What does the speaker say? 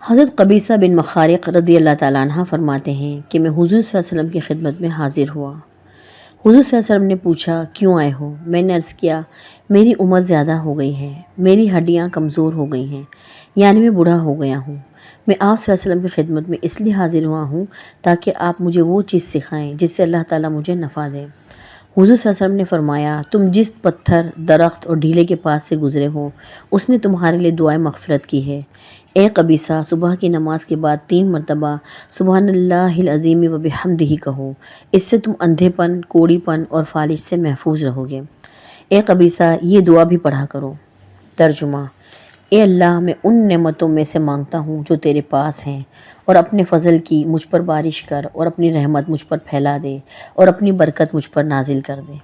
حضرت قبیصہ بن مخارق رضی اللہ تعالیٰ عنہ فرماتے ہیں کہ میں حضور صلی اللہ علیہ وسلم کی خدمت میں حاضر ہوا۔ حضور صلی اللہ علیہ وسلم نے پوچھا کیوں آئے ہو؟ میں نے عرض کیا میری عمر زیادہ ہو گئی ہے، میری ہڈیاں کمزور ہو گئی ہیں، یعنی میں بوڑھا ہو گیا ہوں۔ میں آپ صلی اللہ علیہ وسلم کی خدمت میں اس لیے حاضر ہوا ہوں تاکہ آپ مجھے وہ چیز سکھائیں جس سے اللہ تعالیٰ مجھے نفع دے۔ حضور صلی اللہ علیہ وسلم نے فرمایا تم جس پتھر، درخت اور ڈھیلے کے پاس سے گزرے ہو اس نے تمہارے لیے دعائے مغفرت کی ہے۔ اے قبیصہ، صبح کی نماز کے بعد 3 مرتبہ سبحان اللہ العظیم و بحمدہ کہو، اس سے تم اندھے پن، کوڑی پن اور فالج سے محفوظ رہو گے۔ اے قبیصہ، یہ دعا بھی پڑھا کرو۔ ترجمہ: اے اللہ، میں ان نعمتوں میں سے مانگتا ہوں جو تیرے پاس ہیں، اور اپنے فضل کی مجھ پر بارش کر اور اپنی رحمت مجھ پر پھیلا دے اور اپنی برکت مجھ پر نازل کر دے۔